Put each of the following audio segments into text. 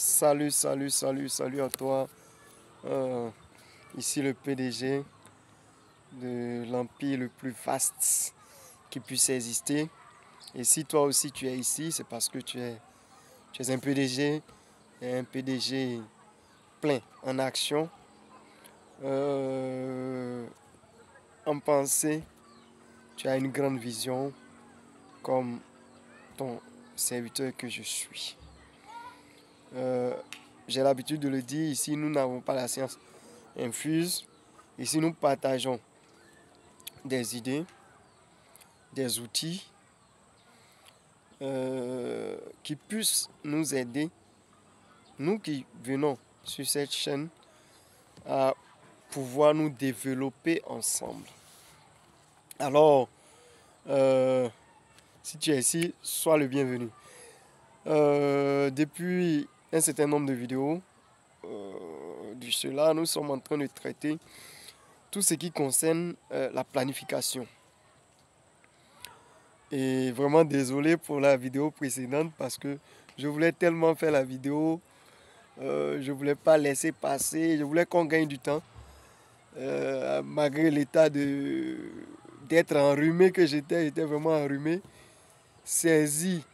Salut à toi. Ici le PDG de l'empire le plus vaste qui puisse exister. Et si toi aussi tu es ici, c'est parce que tu es un PDG, et un PDG plein en action, en pensée. Tu as une grande vision comme ton serviteur que je suis. J'ai l'habitude de le dire, ici nous n'avons pas la science infuse. Ici nous partageons des idées, des outils qui puissent nous aider, nous qui venons sur cette chaîne, à pouvoir nous développer ensemble. Alors, si tu es ici, sois le bienvenu. Depuis un certain nombre de vidéos, de cela, nous sommes en train de traiter tout ce qui concerne la planification. Et vraiment désolé pour la vidéo précédente parce que je voulais tellement faire la vidéo, je voulais pas laisser passer, je voulais qu'on gagne du temps. Malgré l'état d'être enrhumé que j'étais vraiment enrhumé, saisi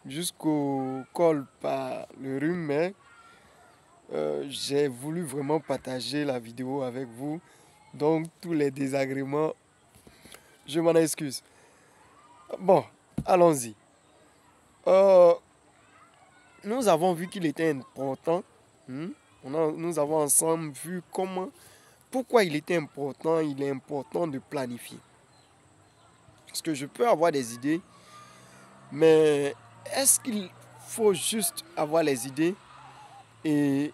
jusqu'au col par le rhume, mais j'ai voulu vraiment partager la vidéo avec vous. Donc tous les désagréments, je m'en excuse. Bon, allons-y. Nous avons vu qu'il était important. Nous avons ensemble vu pourquoi il était important. Il est important de planifier. Parce que je peux avoir des idées, mais est-ce qu'il faut juste avoir les idées et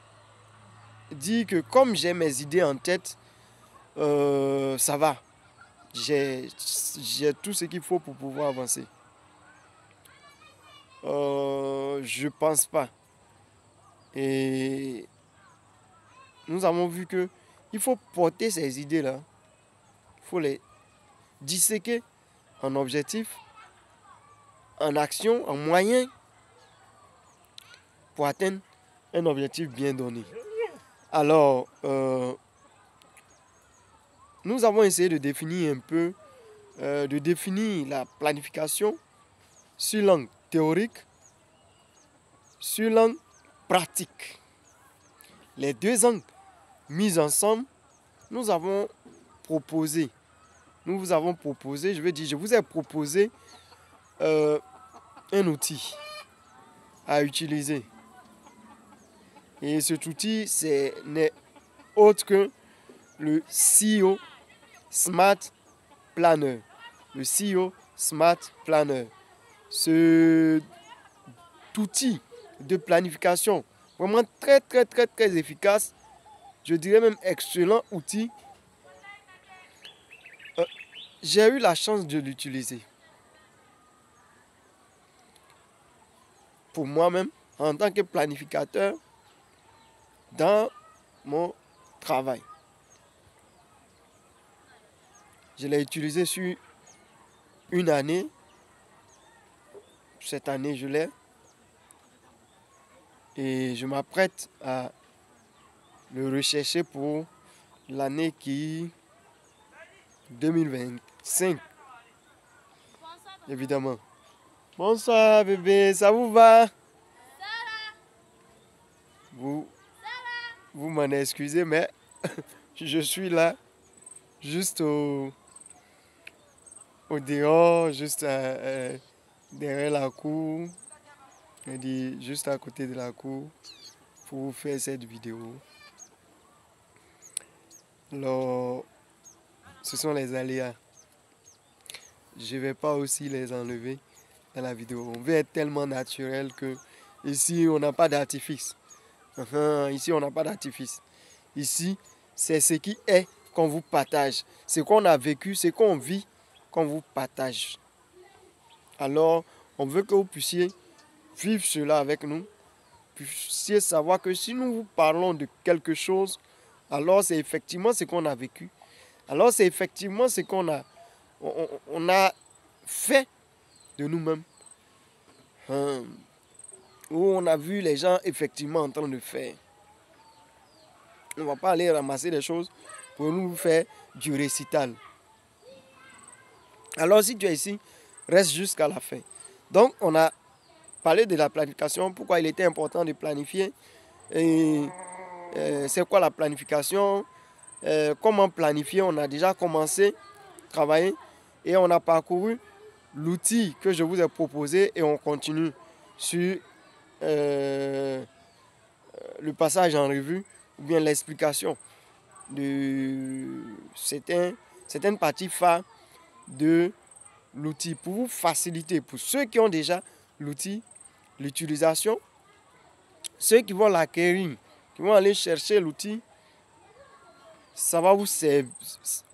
dire que comme j'ai mes idées en tête, ça va. J'ai tout ce qu'il faut pour pouvoir avancer. Je pense pas. Et nous avons vu que il faut porter ces idées-là. Il faut les disséquer en objectifs, en action, en moyens pour atteindre un objectif bien donné. Alors, nous avons essayé de définir un peu, de définir la planification sur l'angle théorique, sur l'angle pratique. Les deux angles mis ensemble, je vous ai proposé, je vous ai proposé un outil à utiliser. Et cet outil, n'est autre que le CEO Smart Planner. Le CEO Smart Planner. Cet outil de planification, vraiment très efficace, je dirais même excellent outil. J'ai eu la chance de l'utiliser. Pour moi-même, en tant que planificateur, dans mon travail. Je l'ai utilisé sur une année. Cette année, je l'ai. Et je m'apprête à le rechercher pour l'année 2025. Évidemment. Bonsoir bébé, ça vous va? Vous m'en excusez, mais je suis là, juste au dehors, juste derrière la cour, juste à côté de la cour, pour vous faire cette vidéo. Alors, ce sont les aléas. Je ne vais pas aussi les enlever dans la vidéo. On veut être tellement naturel que ici, on n'a pas d'artifice. Ici, on n'a pas d'artifice. Ici, c'est ce qui est qu'on vous partage. Ce qu'on a vécu, ce qu'on vit, qu'on vous partage. Alors, on veut que vous puissiez vivre cela avec nous. Puissiez savoir que si nous vous parlons de quelque chose, alors c'est effectivement ce qu'on a vécu. Alors c'est effectivement ce qu'on a fait de nous-mêmes. où on a vu les gens effectivement en train de faire. On ne va pas aller ramasser des choses pour nous faire du récital. Alors si tu es ici, reste jusqu'à la fin. Donc on a parlé de la planification, pourquoi il était important de planifier. Et c'est quoi la planification, comment planifier. On a déjà commencé à travailler et on a parcouru l'outil que je vous ai proposé et on continue sur le passage en revue ou bien l'explication de certaines parties phares de l'outil pour vous faciliter, pour ceux qui ont déjà l'outil, l'utilisation, ceux qui vont l'acquérir, qui vont aller chercher l'outil, ça va vous servir,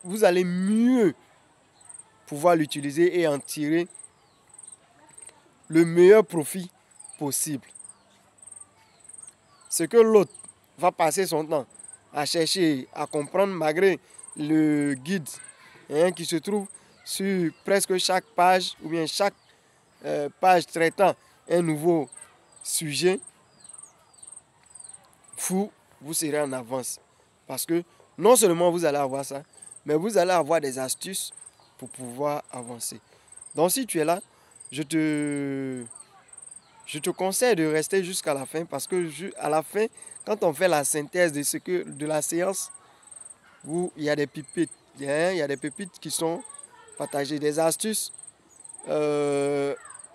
vous allez mieux pouvoir l'utiliser et en tirer le meilleur profit possible. Ce que l'autre va passer son temps à chercher, à comprendre malgré le guide qui se trouve sur presque chaque page ou bien chaque page traitant un nouveau sujet, vous serez en avance. Parce que non seulement vous allez avoir ça, mais vous allez avoir des astuces pour pouvoir avancer. Donc si tu es là, je te conseille de rester jusqu'à la fin parce que à la fin, quand on fait la synthèse de la séance, il y a des pépites. Il y a des pépites qui sont partagées, des astuces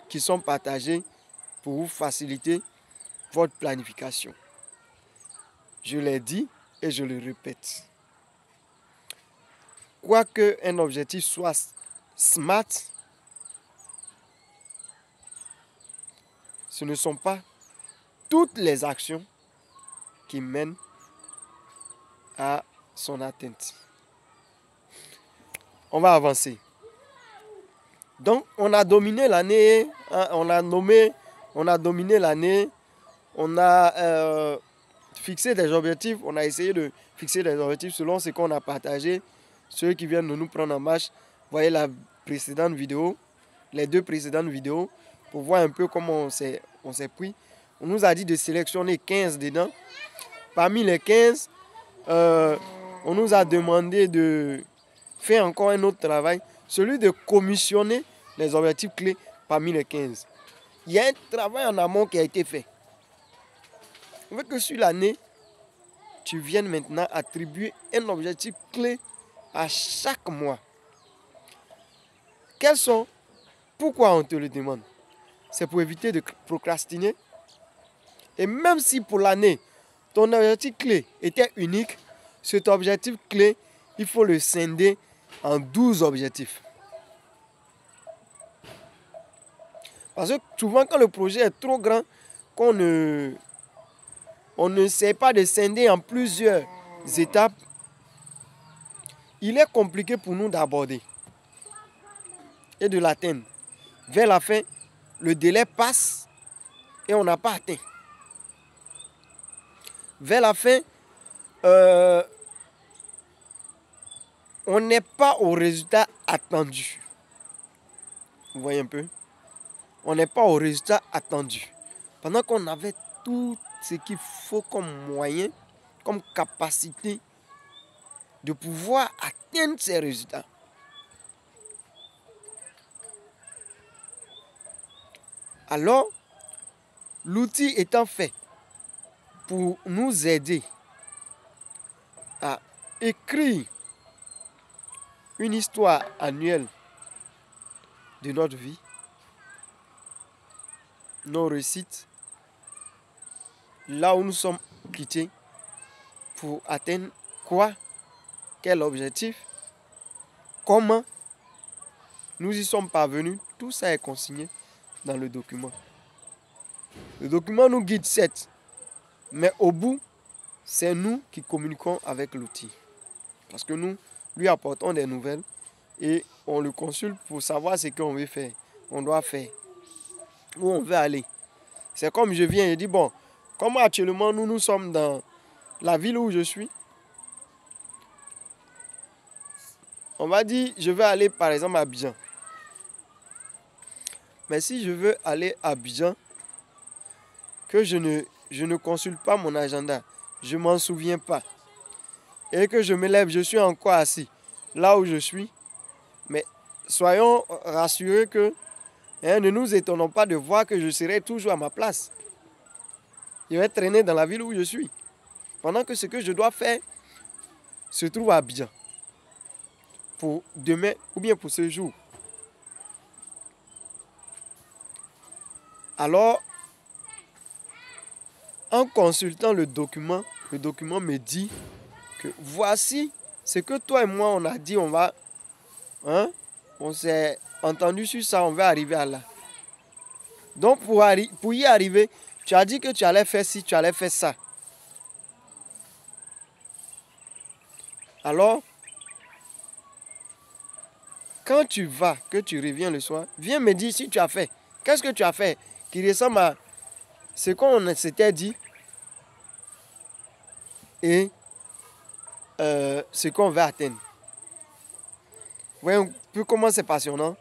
qui sont partagées pour vous faciliter votre planification. Je l'ai dit et je le répète. Quoique un objectif soit SMART, ce ne sont pas toutes les actions qui mènent à son atteinte. On va avancer. Donc, on a dominé l'année, on a dominé l'année, on a fixé des objectifs, on a essayé de fixer des objectifs selon ce qu'on a partagé. Ceux qui viennent de nous prendre en marche, voyez la précédente vidéo, les deux précédentes vidéos, pour voir un peu comment on s'est pris. On nous a dit de sélectionner 15 dedans. Parmi les 15, on nous a demandé de faire encore un autre travail, celui de commissionner les objectifs clés parmi les 15. Il y a un travail en amont qui a été fait. On veut que sur l'année, tu viennes maintenant attribuer un objectif clé à chaque mois. Quels sont? Pourquoi on te le demande? C'est pour éviter de procrastiner. Et même si pour l'année, ton objectif clé était unique, cet objectif clé, il faut le scinder en 12 objectifs. Parce que souvent, quand le projet est trop grand, on ne sait pas de scinder en plusieurs étapes, il est compliqué pour nous d'aborder et de l'atteindre. Vers la fin, le délai passe et on n'a pas atteint. Vers la fin, on n'est pas au résultat attendu. Vous voyez un peu? On n'est pas au résultat attendu. Pendant qu'on avait tout ce qu'il faut comme moyen, comme capacité de pouvoir atteindre ces résultats. Alors, l'outil étant fait pour nous aider à écrire une histoire annuelle de notre vie, nos réussites, là où nous sommes quittés, pour atteindre quoi, quel objectif, comment nous y sommes parvenus, tout ça est consigné dans le document. Le document nous guide certes, mais au bout, c'est nous qui communiquons avec l'outil. Parce que nous lui apportons des nouvelles et on le consulte pour savoir ce qu'on veut faire, on doit faire, où on veut aller. C'est comme je viens et dis, bon, comme actuellement nous sommes dans la ville où je suis, on va dire, je veux aller par exemple à Abidjan. Mais si je veux aller à Abidjan, que je ne consulte pas mon agenda, je ne m'en souviens pas, et que je me lève, je suis encore assis là où je suis, mais soyons rassurés que ne nous étonnons pas de voir que je serai toujours à ma place. Je vais traîner dans la ville où je suis, pendant que ce que je dois faire se trouve à Abidjan, pour demain ou bien pour ce jour. Alors, en consultant le document me dit que voici ce que toi et moi on a dit, on s'est entendu sur ça, on va arriver à là. Donc pour y arriver, tu as dit que tu allais faire ci, tu allais faire ça. Alors, quand tu vas, que tu reviens le soir, viens me dire si tu as fait. Qu'est-ce que tu as fait qui ressemble à ce qu'on s'était dit et ce qu'on va atteindre. Voyez un peu comment c'est passionnant.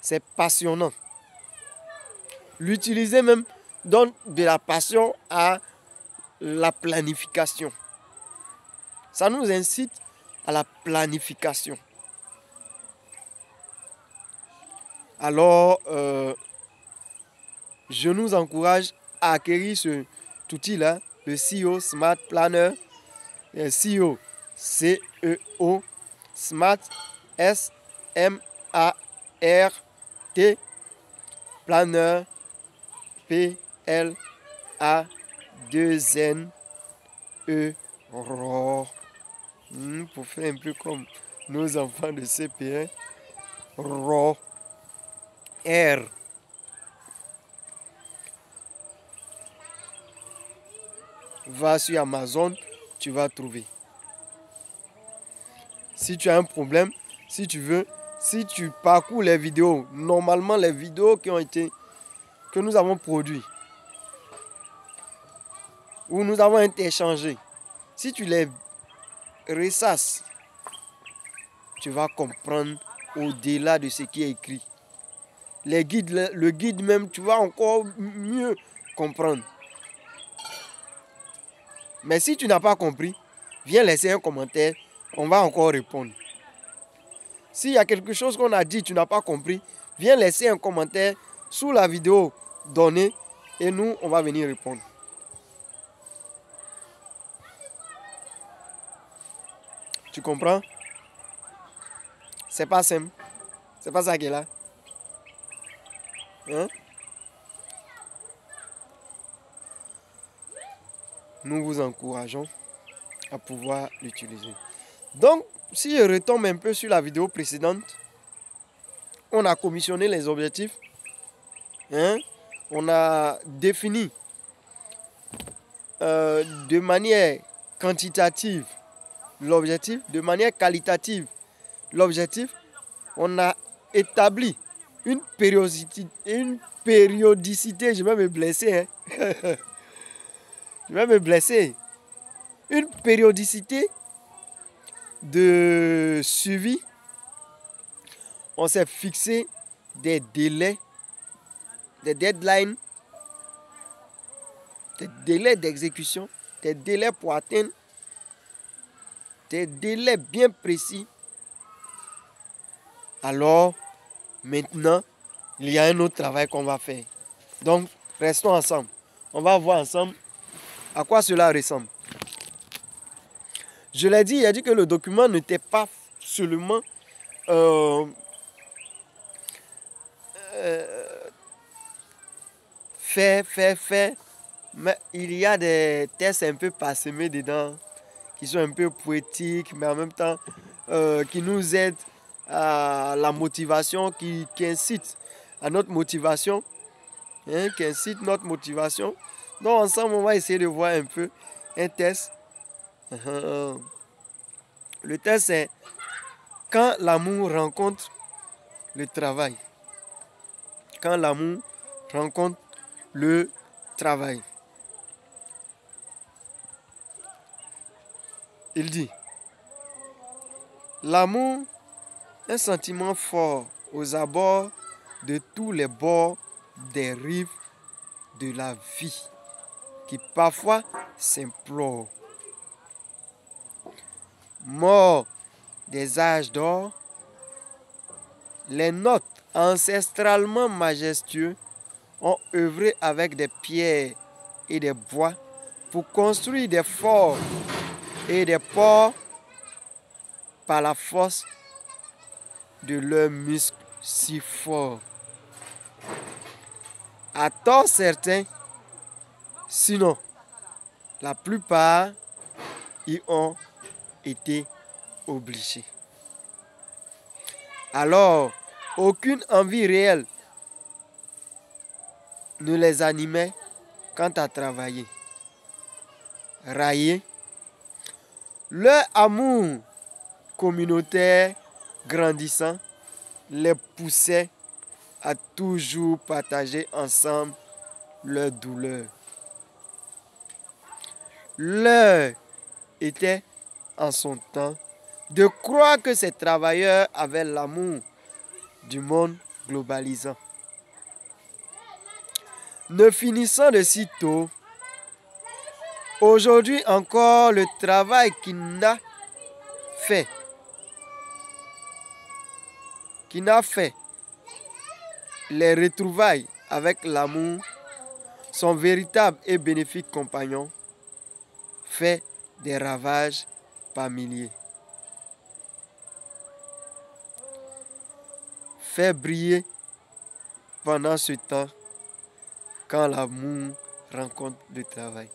C'est passionnant. L'utiliser même donne de la passion à la planification. Ça nous incite à la planification. Alors, je nous encourage à acquérir cet outil-là, le CEO Smart Planner. CEO, C-E-O, Smart, S-M-A-R-T, Planner, P-L-A-2-N-E, RAW. Pour faire un peu comme nos enfants de CP1, RAW, R. Va sur Amazon, tu vas trouver. Si tu as un problème, si tu veux, si tu parcours les vidéos, normalement les vidéos que nous avons produites, où nous avons interchangé, si tu les ressasses, tu vas comprendre au-delà de ce qui est écrit. Les guides, le guide même, tu vas encore mieux comprendre. Mais si tu n'as pas compris, viens laisser un commentaire, on va encore répondre. S'il y a quelque chose qu'on a dit, tu n'as pas compris, viens laisser un commentaire sous la vidéo donnée et nous, on va venir répondre. Tu comprends? C'est pas simple. C'est pas ça qui est là. Hein? Nous vous encourageons à pouvoir l'utiliser. Donc, si je retombe un peu sur la vidéo précédente, on a commissionné les objectifs. On a défini de manière quantitative l'objectif, de manière qualitative l'objectif. On a établi une périodicité, je vais me blesser. Je vais me blesser. Une périodicité de suivi. On s'est fixé des délais, des deadlines, des délais d'exécution, des délais pour atteindre, des délais bien précis. Alors, maintenant, il y a un autre travail qu'on va faire. Donc, restons ensemble. On va voir ensemble à quoi cela ressemble. Je l'ai dit, il a dit que le document n'était pas seulement fait, mais il y a des tests un peu parsemés dedans, qui sont un peu poétiques, mais en même temps, qui nous aident à la motivation, qui incite à notre motivation, qui incite notre motivation. Donc ensemble, on va essayer de voir un peu un test. Le test, c'est quand l'amour rencontre le travail. Quand l'amour rencontre le travail. Il dit, l'amour, un sentiment fort aux abords de tous les bords des rives de la vie qui parfois s'implore. Morts des âges d'or, les notes ancestralement majestueux ont œuvré avec des pierres et des bois pour construire des forts et des ports par la force de leurs muscles si forts. À tort certains, sinon la plupart y ont été obligés. Alors, aucune envie réelle ne les animait quant à travailler. Raillés, leur amour communautaire grandissant les poussait à toujours partager ensemble leurs douleurs. L'heure était, en son temps, de croire que ces travailleurs avaient l'amour du monde globalisant. Ne finissant de si tôt, aujourd'hui encore, le travail qui n'a fait les retrouvailles avec l'amour, son véritable et bénéfique compagnon, fait des ravages par milliers. Fait briller pendant ce temps quand l'amour rencontre le travail.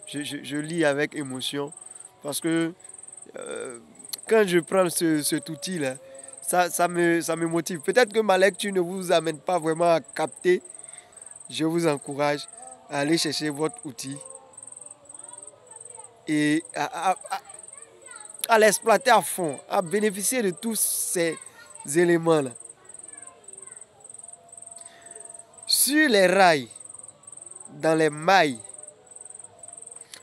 Je lis avec émotion parce que quand je prends cet outil-là, ça me motive. Peut-être que ma lecture ne vous amène pas vraiment à capter. Je vous encourage à aller chercher votre outil et à l'exploiter à fond, à bénéficier de tous ces éléments-là. Sur les rails, dans les mailles,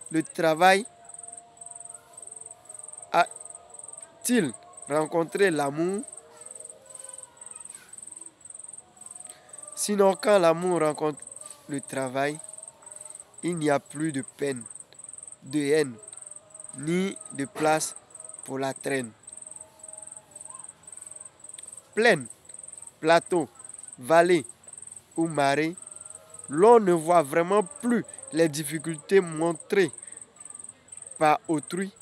le travail a-t-il rencontré l'amour? Sinon, quand l'amour rencontre le travail, il n'y a plus de peine, de haine, ni de place pour la traîne. Plaine, plateau, vallée ou marée, l'on ne voit vraiment plus les difficultés montrées par autrui,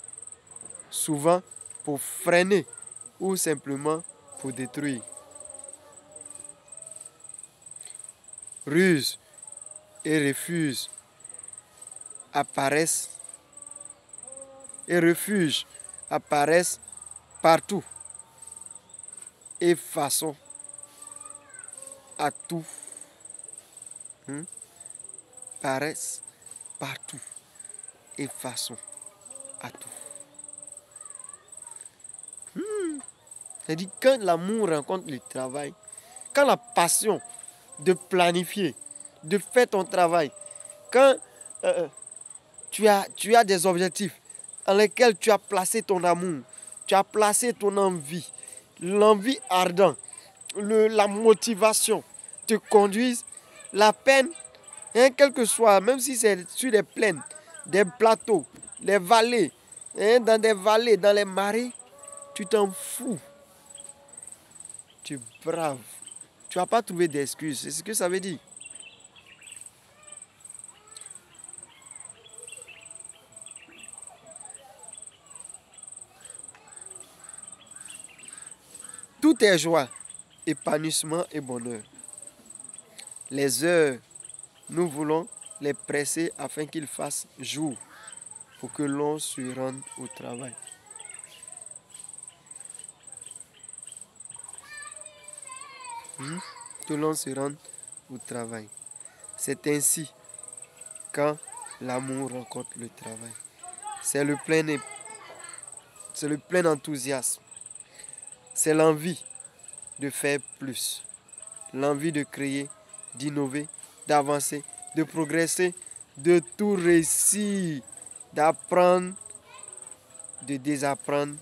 souvent pour freiner ou simplement pour détruire. Ruse et refuge apparaissent partout et façon à tout. Paraissent partout et façon à tout. C'est-à-dire quand l'amour rencontre le travail, quand la passion de planifier, de faire ton travail, quand tu as des objectifs dans lesquels tu as placé ton amour, tu as placé ton envie, l'envie ardente, la motivation te conduisent, la peine, quel que soit, même si c'est sur des plaines, des plateaux, des vallées, dans des vallées, dans les marais, tu t'en fous. Tu braves. Tu vas pas trouver d'excuses. C'est ce que ça veut dire. Tout est joie, épanouissement et bonheur. Les heures, nous voulons les presser afin qu'ils fassent jour pour que l'on se rende au travail. Que l'on se rende au travail. C'est ainsi quand l'amour rencontre le travail. C'est le plein enthousiasme. C'est l'envie de faire plus. L'envie de créer, d'innover, d'avancer, de progresser, de tout réussir, d'apprendre, de désapprendre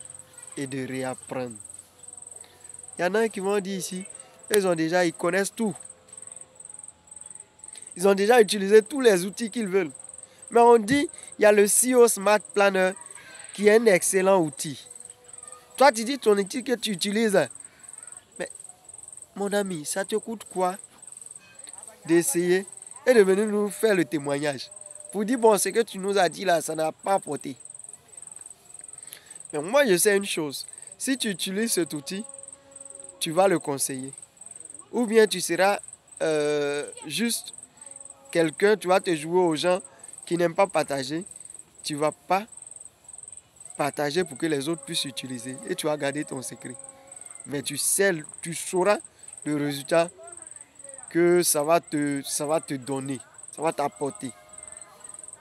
et de réapprendre. Il y en a qui vont dire ici, ils connaissent tout. Ils ont déjà utilisé tous les outils qu'ils veulent. Mais on dit, il y a le CEO Smart Planner qui est un excellent outil. Toi, tu dis ton outil que tu utilises. Mais mon ami, ça te coûte quoi d'essayer et de venir nous faire le témoignage? Pour dire, bon, ce que tu nous as dit là, ça n'a pas apporté. Mais moi, je sais une chose. Si tu utilises cet outil, tu vas le conseiller. Ou bien tu seras juste quelqu'un, tu vas te jouer aux gens qui n'aiment pas partager. Tu ne vas pas partager pour que les autres puissent utiliser. Et tu vas garder ton secret. Mais tu sauras le résultat que ça va te donner. Ça va t'apporter.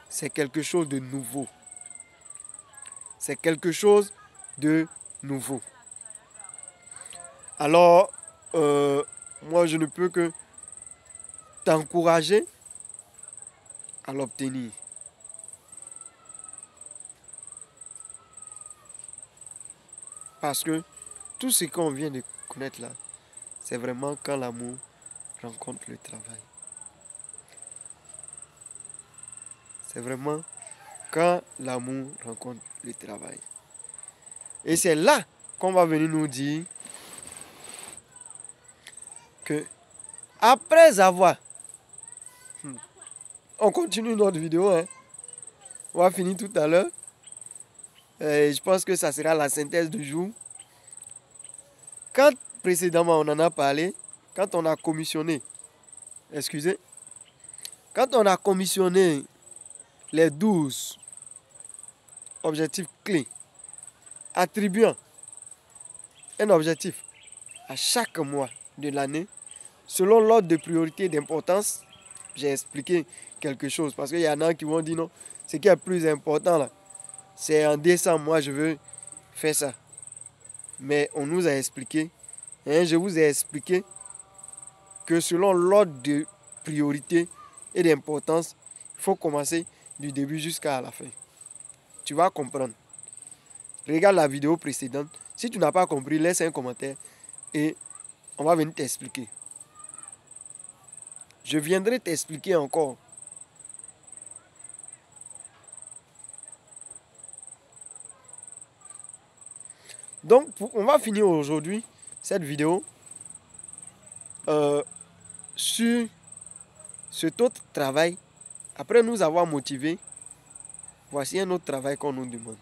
C'est quelque chose de nouveau. C'est quelque chose de nouveau. Alors, moi, je ne peux que t'encourager à l'obtenir. Parce que tout ce qu'on vient de connaître là, c'est vraiment quand l'amour rencontre le travail. C'est vraiment quand l'amour rencontre le travail. Et c'est là qu'on va venir nous dire que après avoir... On continue notre vidéo. On va finir tout à l'heure. Je pense que ça sera la synthèse du jour. Quand précédemment on en a parlé, quand on a commissionné, quand on a commissionné les 12 objectifs clés, attribuant un objectif à chaque mois de l'année, selon l'ordre de priorité et d'importance, j'ai expliqué quelque chose. Parce qu'il y en a qui vont dire non, ce qui est plus important là, c'est en décembre, moi je veux faire ça. Mais on nous a expliqué, je vous ai expliqué que selon l'ordre de priorité et d'importance, il faut commencer du début jusqu'à la fin. Tu vas comprendre. Regarde la vidéo précédente. Si tu n'as pas compris, laisse un commentaire et on va venir t'expliquer. Je viendrai t'expliquer encore. Donc, on va finir aujourd'hui cette vidéo sur cet autre travail. Après nous avoir motivés, voici un autre travail qu'on nous demande.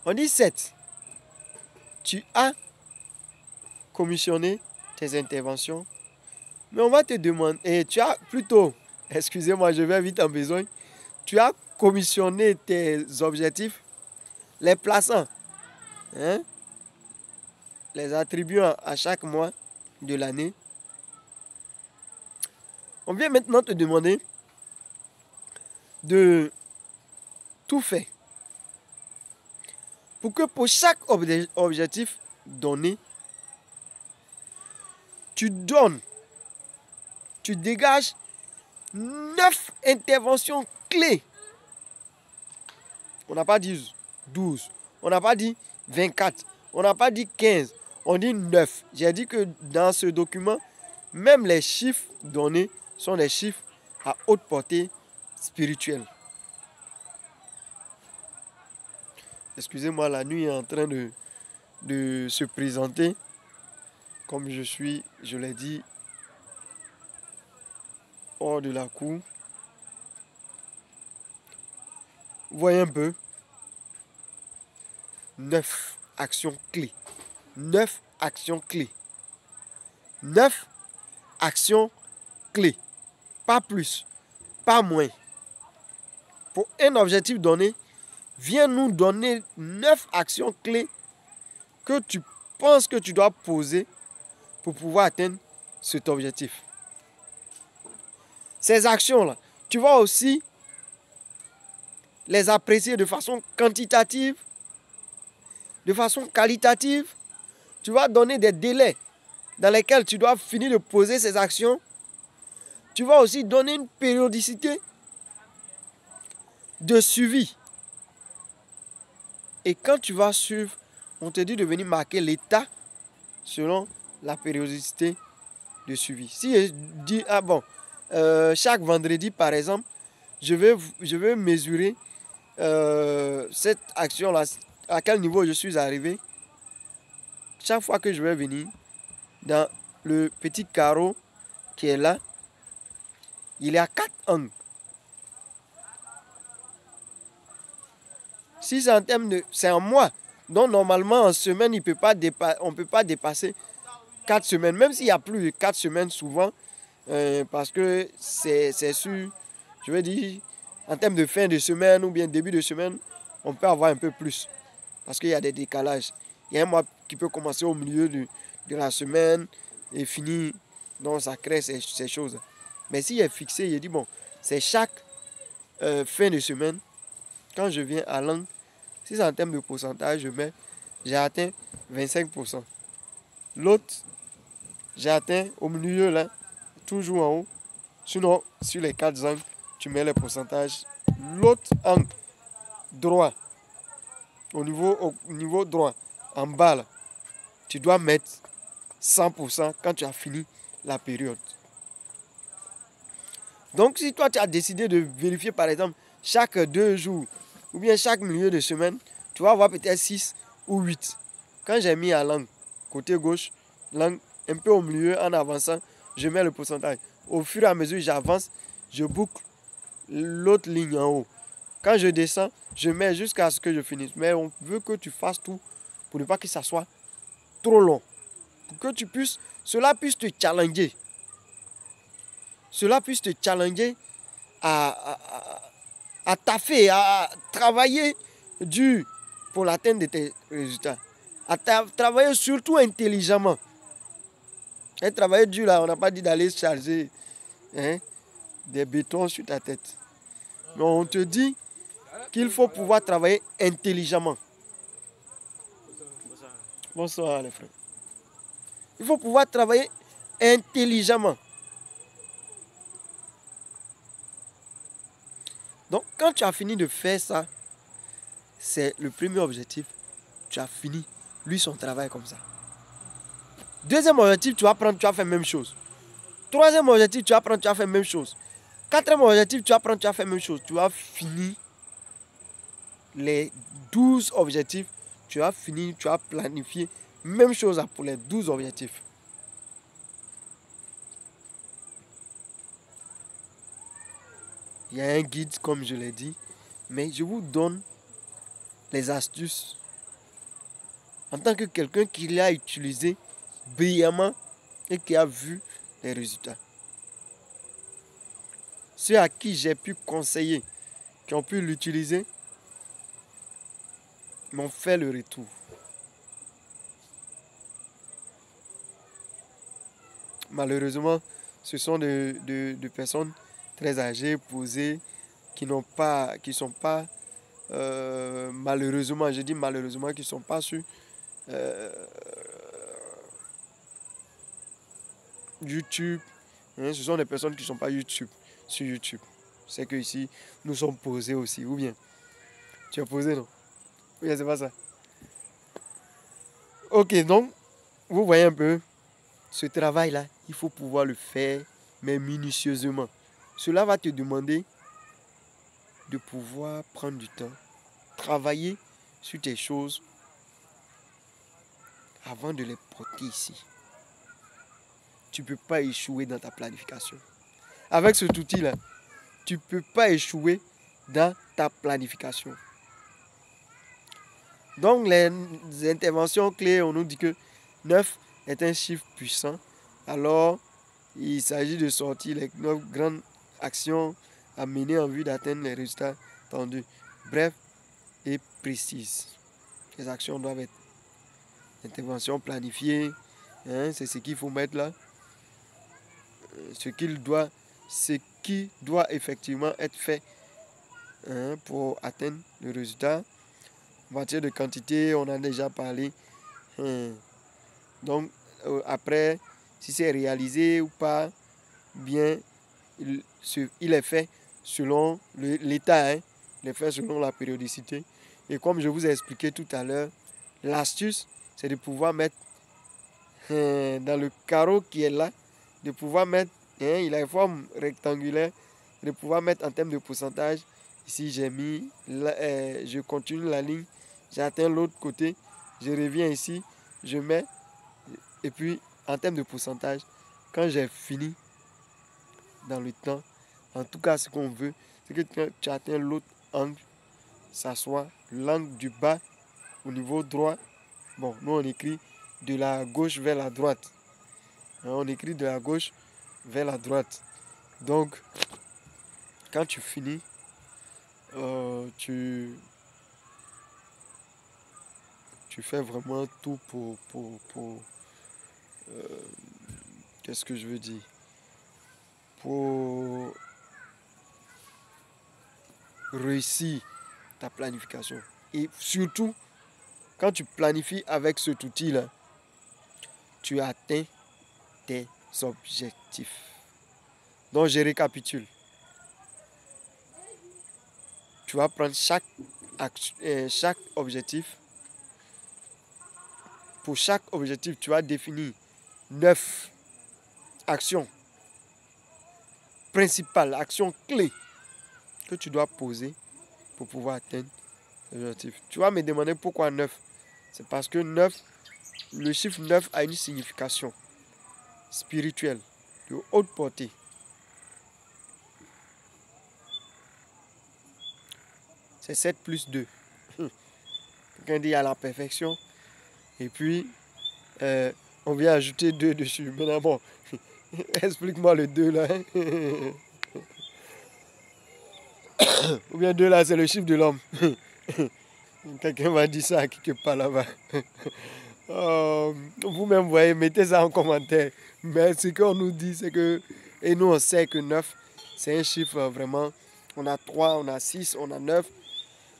On dit 7. Tu as commissionné tes interventions, mais on va te demander, et tu as plutôt, excusez-moi, je vais vite en besoin, tu as commissionné tes objectifs, les plaçant, les attribuant à chaque mois de l'année. On vient maintenant te demander de tout faire pour que pour chaque objectif donné, tu dégages 9 interventions clés. On n'a pas dit 12, on n'a pas dit 24, on n'a pas dit 15, on dit 9. J'ai dit que dans ce document, même les chiffres donnés sont des chiffres à haute portée spirituelle. Excusez-moi, la nuit est en train de se présenter. Comme je l'ai dit, hors de la cour. Vous voyez un peu. 9 actions clés. 9 actions clés. 9 actions clés. Pas plus, pas moins. Pour un objectif donné, viens nous donner 9 actions clés que tu penses que tu dois poser pour pouvoir atteindre cet objectif. Ces actions-là, tu vas aussi les apprécier de façon quantitative, de façon qualitative. Tu vas donner des délais dans lesquels tu dois finir de poser ces actions. Tu vas aussi donner une périodicité de suivi. Et quand tu vas suivre, on te dit de venir marquer l'état selon la périodicité de suivi. Si je dis, ah bon, chaque vendredi, par exemple, je vais mesurer cette action-là, à quel niveau je suis arrivé. Chaque fois que je vais venir dans le petit carreau qui est là, il y a 4 angles. Si c'est en termes de... C'est en mois. Donc normalement en semaine, on ne peut pas dépasser 4 semaines. Même s'il y a plus de 4 semaines souvent. Parce que c'est sûr, je veux dire, en termes de fin de semaine ou bien début de semaine, on peut avoir un peu plus. Parce qu'il y a des décalages. Il y a un mois qui peut commencer au milieu de la semaine et finir. Donc ça crée ces choses. Mais s'il est fixé, il dit bon, c'est chaque fin de semaine, quand je viens à l'angle, si c'est en termes de pourcentage, j'ai atteint 25%. L'autre, j'ai atteint au milieu là, toujours en haut. Sinon, sur les 4 angles, tu mets le pourcentage. L'autre angle droit, au niveau droit, en bas là, tu dois mettre 100% quand tu as fini la période. Donc, si toi, tu as décidé de vérifier, par exemple, chaque 2 jours, ou bien chaque milieu de semaine, tu vas avoir peut-être 6 ou 8. Quand j'ai mis à l'angle, côté gauche, l'angle un peu au milieu, en avançant, je mets le pourcentage. Au fur et à mesure que j'avance, je boucle l'autre ligne en haut. Quand je descends, je mets jusqu'à ce que je finisse. Mais on veut que tu fasses tout pour ne pas que ça soit trop long. Pour que cela puisse te challenger. Cela puisse te challenger à taffer, à travailler dur pour l'atteinte de tes résultats. À travailler surtout intelligemment. Et travailler dur là, on n'a pas dit d'aller charger des bétons sur ta tête. Mais on te dit qu'il faut pouvoir travailler intelligemment. Bonsoir les frères. Il faut pouvoir travailler intelligemment. Donc quand tu as fini de faire ça, c'est le premier objectif. Tu as fini, lui, son travail comme ça. Deuxième objectif, tu vas prendre, tu vas faire la même chose. Troisième objectif, tu vas prendre, tu vas faire la même chose. Quatrième objectif, tu vas prendre, tu vas faire la même chose. Tu vas finir les 12 objectifs. Tu vas finir, tu vas planifier. Même chose pour les 12 objectifs. Il y a un guide, comme je l'ai dit. Mais je vous donne les astuces en tant que quelqu'un qui l'a utilisé brillamment et qui a vu les résultats. Ceux à qui j'ai pu conseiller, qui ont pu l'utiliser, m'ont fait le retour. Malheureusement, ce sont de personnes très âgées, posées, qui sont pas, malheureusement, je dis malheureusement, qui ne sont pas sur YouTube. Ce sont des personnes qui ne sont pas sur YouTube. C'est que ici, nous sommes posés aussi. Ou bien, tu es posé, non? Ou bien, c'est pas ça. Ok, donc, vous voyez un peu, ce travail-là, il faut pouvoir le faire, mais minutieusement. Cela va te demander de pouvoir prendre du temps, travailler sur tes choses avant de les porter ici. Tu ne peux pas échouer dans ta planification. Avec cet outil-là, tu ne peux pas échouer dans ta planification. Donc, les interventions clés, on nous dit que 9 est un chiffre puissant. Alors, il s'agit de sortir les 9 grandes actions à mener en vue d'atteindre les résultats tendus. Bref et précises. Les actions doivent être interventions planifiées. C'est ce qu'il faut mettre là. Ce qui doit effectivement être fait pour atteindre le résultat. En matière de quantité, on en a déjà parlé. Donc, après, si c'est réalisé ou pas, bien, il est fait selon l'état, il est fait selon la périodicité. Et comme je vous ai expliqué tout à l'heure, l'astuce, c'est de pouvoir mettre dans le carreau qui est là, de pouvoir mettre, hein, il a une forme rectangulaire, de pouvoir mettre en termes de pourcentage. Ici, j'ai mis, je continue la ligne, j'atteins l'autre côté, je reviens ici, je mets, et puis en termes de pourcentage, quand j'ai fini dans le temps, en tout cas ce qu'on veut, c'est que quand tu atteins l'autre angle, ça soit l'angle du bas au niveau droit. Bon, nous on écrit de la gauche vers la droite. On écrit de la gauche vers la droite. Donc, quand tu finis, tu fais vraiment tout pour qu'est-ce que je veux dire? Pour réussir ta planification. Et surtout, quand tu planifies avec cet outil-là, tu atteins tes objectifs. Donc, je récapitule. Tu vas prendre chaque objectif. Pour chaque objectif, tu vas définir 9 actions principales, actions clés que tu dois poser pour pouvoir atteindre l'objectif. Tu vas me demander pourquoi 9. C'est parce que 9, le chiffre 9 a une signification spirituelle de haute portée. C'est 7 plus 2. Quelqu'un dit à la perfection. Et puis, on vient ajouter 2 dessus. Maintenant, bon, explique-moi le 2 là. Ou bien 2 là, c'est le chiffre de l'homme. Quelqu'un m'a dit ça quelque part là-bas. Vous-même, voyez, mettez ça en commentaire. Mais ce qu'on nous dit, c'est que... Et nous, on sait que 9, c'est un chiffre vraiment... On a 3, on a 6, on a 9.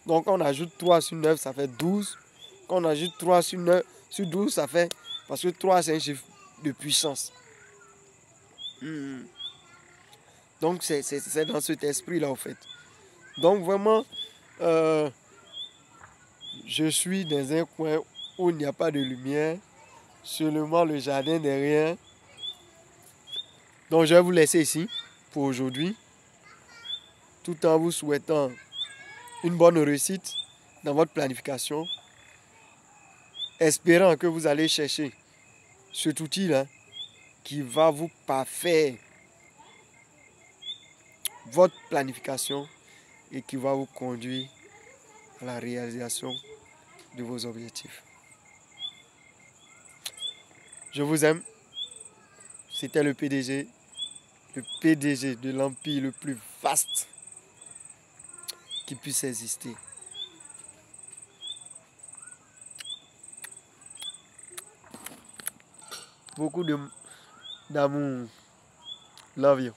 Donc, on ajoute 3 sur 9, ça fait 12. Quand on ajoute 3 sur 9, sur 12, ça fait... Parce que 3, c'est un chiffre de puissance. Donc, c'est dans cet esprit-là, en fait. Donc, vraiment, je suis dans un coin où il n'y a pas de lumière. Seulement le jardin derrière. Donc, je vais vous laisser ici pour aujourd'hui. Tout en vous souhaitant une bonne réussite dans votre planification. Espérant que vous allez chercher cet outil-là qui va vous parfaire votre planification et qui va vous conduire à la réalisation de vos objectifs. Je vous aime. C'était le PDG de l'empire le plus vaste qui puisse exister. Beaucoup d'amour. Love you.